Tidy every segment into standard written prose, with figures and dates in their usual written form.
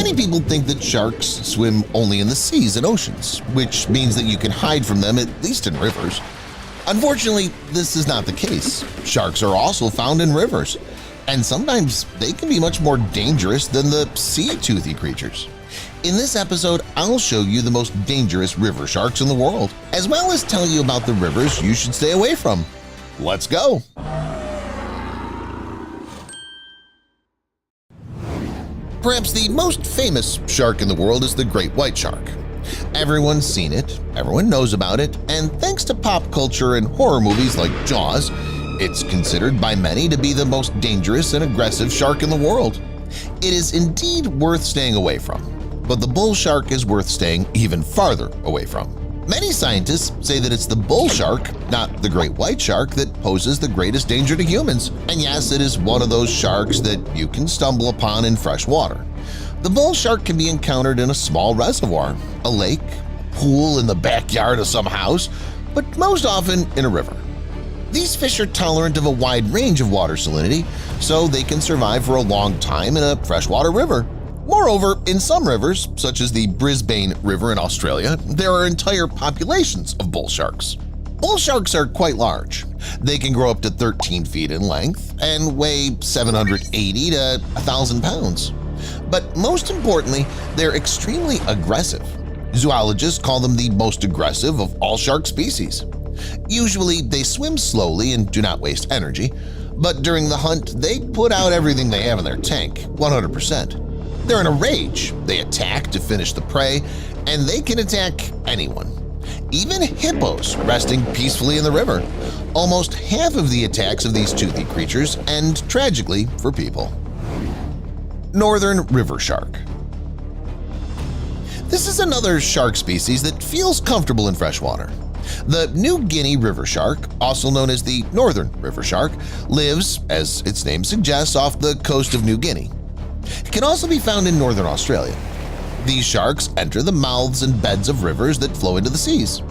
Many people think that sharks swim only in the seas and oceans, which means that you can hide from them at least in rivers. Unfortunately, this is not the case. Sharks are also found in rivers, and sometimes they can be much more dangerous than the sea-toothy creatures. In this episode, I'll show you the most dangerous river sharks in the world, as well as tell you about the rivers you should stay away from. Let's go! Perhaps the most famous shark in the world is the great white shark. Everyone's seen it, everyone knows about it, and thanks to pop culture and horror movies like Jaws, it's considered by many to be the most dangerous and aggressive shark in the world. It is indeed worth staying away from, but the bull shark is worth staying even farther away from. Many scientists say that it's the bull shark, not the great white shark, that poses the greatest danger to humans. And yes, it is one of those sharks that you can stumble upon in fresh water. The bull shark can be encountered in a small reservoir, a lake, pool in the backyard of some house, but most often in a river. These fish are tolerant of a wide range of water salinity, so they can survive for a long time in a freshwater river. Moreover, in some rivers, such as the Brisbane River in Australia, there are entire populations of bull sharks. Bull sharks are quite large. They can grow up to 13 feet in length and weigh 780 to 1,000 pounds. But most importantly, they're extremely aggressive. Zoologists call them the most aggressive of all shark species. Usually, they swim slowly and do not waste energy, but during the hunt, they put out everything they have in their tank, 100%. They're in a rage, they attack to finish the prey, and they can attack anyone. Even hippos resting peacefully in the river. Almost half of the attacks of these toothy creatures end tragically for people. Northern river shark. This is another shark species that feels comfortable in freshwater. The New Guinea river shark, also known as the northern river shark, lives, as its name suggests, off the coast of New Guinea. It can also be found in northern Australia. These sharks enter the mouths and beds of rivers that flow into the seas.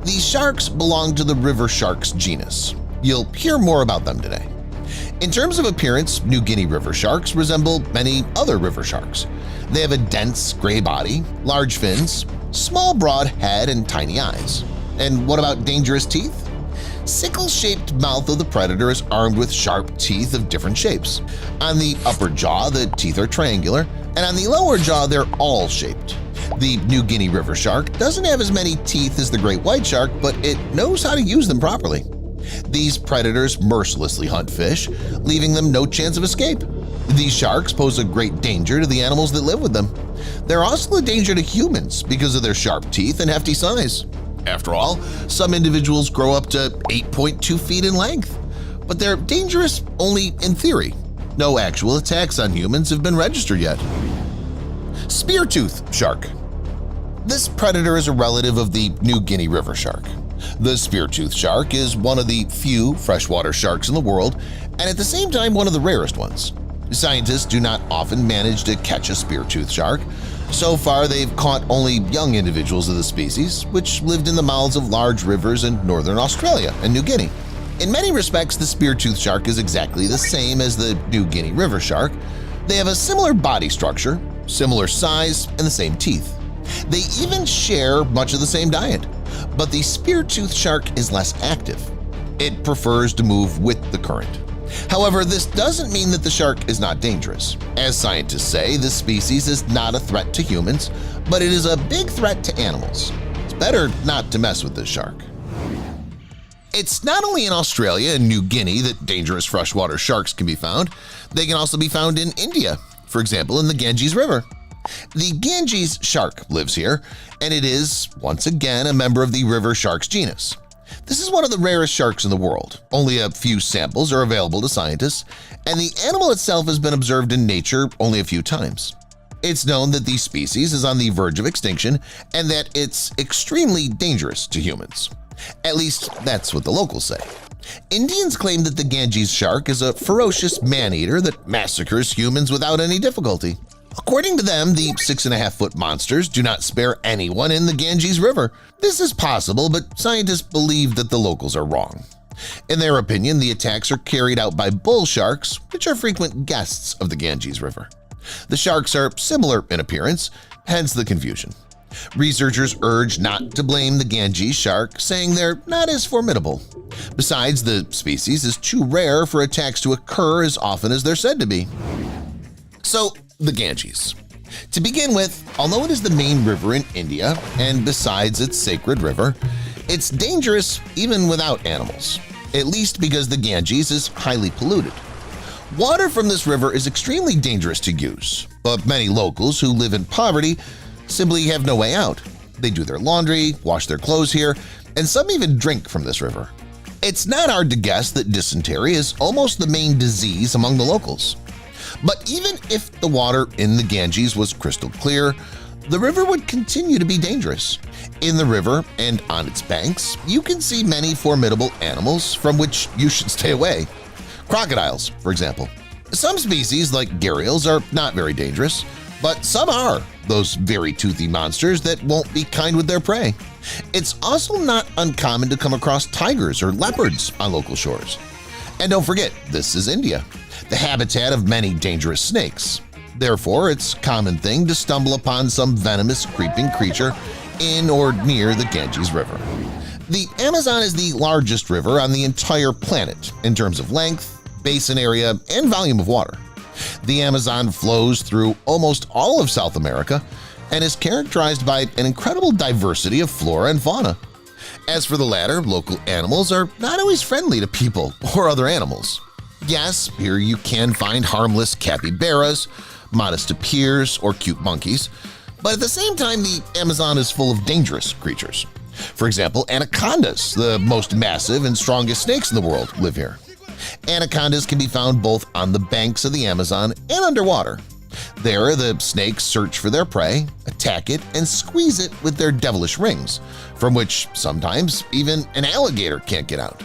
These sharks belong to the river sharks genus. You'll hear more about them today. In terms of appearance, New Guinea river sharks resemble many other river sharks. They have a dense gray body, large fins, small broad head, and tiny eyes. And what about dangerous teeth? Sickle-shaped mouth of the predator is armed with sharp teeth of different shapes. On the upper jaw, the teeth are triangular, and on the lower jaw, they're awl-shaped. The New Guinea river shark doesn't have as many teeth as the great white shark, but it knows how to use them properly. These predators mercilessly hunt fish, leaving them no chance of escape. These sharks pose a great danger to the animals that live with them. They're also a danger to humans because of their sharp teeth and hefty size. After all, some individuals grow up to 8.2 feet in length, but they're dangerous only in theory. No actual attacks on humans have been registered yet. Spear-tooth shark. This predator is a relative of the New Guinea river shark. The spear-tooth shark is one of the few freshwater sharks in the world, and at the same time one of the rarest ones. Scientists do not often manage to catch a spear-tooth shark. So far, they've caught only young individuals of the species, which lived in the mouths of large rivers in northern Australia and New Guinea. In many respects, the spear-tooth shark is exactly the same as the New Guinea river shark. They have a similar body structure, similar size, and the same teeth. They even share much of the same diet. But the spear-tooth shark is less active. It prefers to move with the current. However, this doesn't mean that the shark is not dangerous. As scientists say, this species is not a threat to humans, but it is a big threat to animals. It's better not to mess with this shark. It's not only in Australia and New Guinea that dangerous freshwater sharks can be found. They can also be found in India, for example in the Ganges River. The Ganges shark lives here, and it is, once again, a member of the river sharks genus. This is one of the rarest sharks in the world. Only a few samples are available to scientists, and the animal itself has been observed in nature only a few times. It's known that the species is on the verge of extinction and that it's extremely dangerous to humans. At least, that's what the locals say. Indians claim that the Ganges shark is a ferocious man-eater that massacres humans without any difficulty. According to them, the 6.5-foot monsters do not spare anyone in the Ganges River. This is possible, but scientists believe that the locals are wrong. In their opinion, the attacks are carried out by bull sharks, which are frequent guests of the Ganges River. The sharks are similar in appearance, hence the confusion. Researchers urge not to blame the Ganges shark, saying they're not as formidable. Besides, the species is too rare for attacks to occur as often as they're said to be. So, the Ganges. To begin with, although it is the main river in India, and besides its sacred river, it's dangerous even without animals, at least because the Ganges is highly polluted. Water from this river is extremely dangerous to use, but many locals who live in poverty simply have no way out. They do their laundry, wash their clothes here, and some even drink from this river. It's not hard to guess that dysentery is almost the main disease among the locals. But even if the water in the Ganges was crystal clear, the river would continue to be dangerous. In the river and on its banks, you can see many formidable animals from which you should stay away. Crocodiles, for example. Some species, like gharials, are not very dangerous, but some are, those very toothy monsters that won't be kind with their prey. It's also not uncommon to come across tigers or leopards on local shores. And don't forget, this is India, the habitat of many dangerous snakes. Therefore, it's a common thing to stumble upon some venomous creeping creature in or near the Ganges River. The Amazon is the largest river on the entire planet in terms of length, basin area, and volume of water. The Amazon flows through almost all of South America and is characterized by an incredible diversity of flora and fauna. As for the latter, local animals are not always friendly to people or other animals. Yes, here you can find harmless capybaras, modest tapirs, or cute monkeys, but at the same time the Amazon is full of dangerous creatures. For example, anacondas, the most massive and strongest snakes in the world, live here. Anacondas can be found both on the banks of the Amazon and underwater. There, the snakes search for their prey, attack it, and squeeze it with their devilish rings, from which sometimes even an alligator can't get out.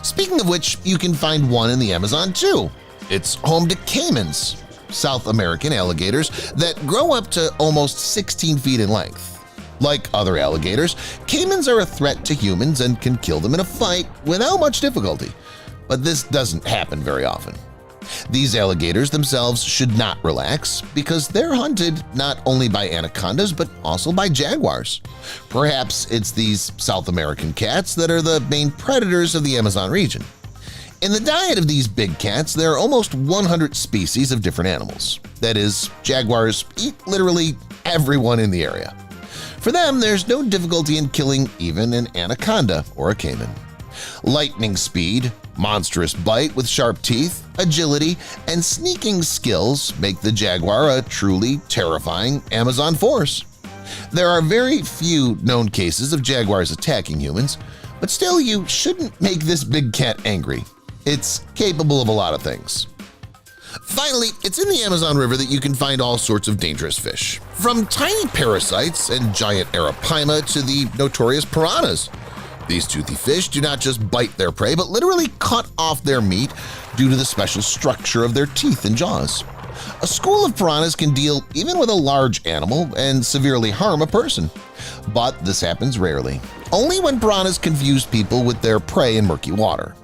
Speaking of which, you can find one in the Amazon too. It's home to caimans, South American alligators that grow up to almost 16 feet in length. Like other alligators, caimans are a threat to humans and can kill them in a fight without much difficulty. But this doesn't happen very often. These alligators themselves should not relax because they're hunted not only by anacondas but also by jaguars. Perhaps it's these South American cats that are the main predators of the Amazon region. In the diet of these big cats, there are almost 100 species of different animals. That is, jaguars eat literally everyone in the area. For them, there's no difficulty in killing even an anaconda or a caiman. Lightning speed, monstrous bite with sharp teeth, agility, and sneaking skills make the jaguar a truly terrifying Amazon force. There are very few known cases of jaguars attacking humans, but still you shouldn't make this big cat angry. It's capable of a lot of things. Finally, it's in the Amazon River that you can find all sorts of dangerous fish, from tiny parasites and giant arapaima to the notorious piranhas. These toothy fish do not just bite their prey, but literally cut off their meat due to the special structure of their teeth and jaws. A school of piranhas can deal even with a large animal and severely harm a person. But this happens rarely, only when piranhas confuse people with their prey in murky water.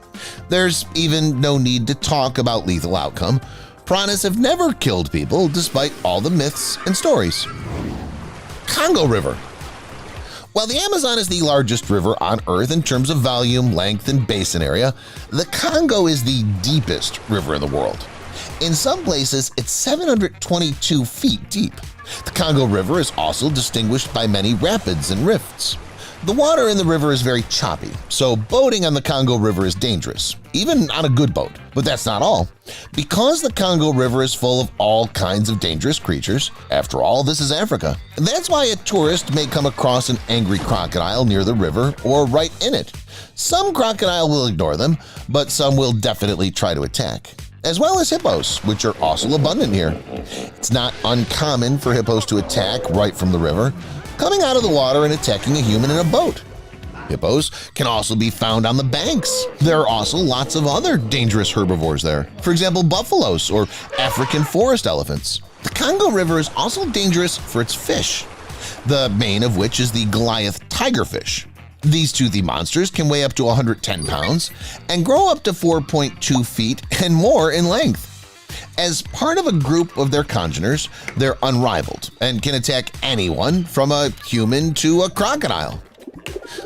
There's even no need to talk about lethal outcome. Piranhas have never killed people despite all the myths and stories. Congo River. While the Amazon is the largest river on Earth in terms of volume, length, and basin area, the Congo is the deepest river in the world. In some places, it's 722 feet deep. The Congo River is also distinguished by many rapids and rifts. The water in the river is very choppy, so boating on the Congo River is dangerous, even on a good boat. But that's not all. Because the Congo River is full of all kinds of dangerous creatures, after all, this is Africa. And that's why a tourist may come across an angry crocodile near the river or right in it. Some crocodile will ignore them, but some will definitely try to attack. As well as hippos, which are also abundant here. It's not uncommon for hippos to attack right from the river, coming out of the water and attacking a human in a boat. Hippos can also be found on the banks. There are also lots of other dangerous herbivores there. For example, buffaloes or African forest elephants. The Congo River is also dangerous for its fish, the main of which is the Goliath tigerfish. These toothy monsters can weigh up to 110 pounds and grow up to 4.2 feet and more in length. As part of a group of their congeners, they're unrivaled and can attack anyone from a human to a crocodile.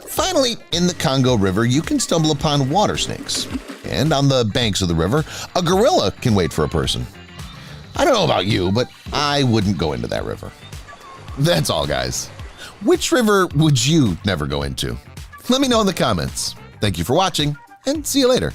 Finally, in the Congo River, you can stumble upon water snakes. And on the banks of the river, a gorilla can wait for a person. I don't know about you, but I wouldn't go into that river. That's all, guys. Which river would you never go into? Let me know in the comments. Thank you for watching, and see you later.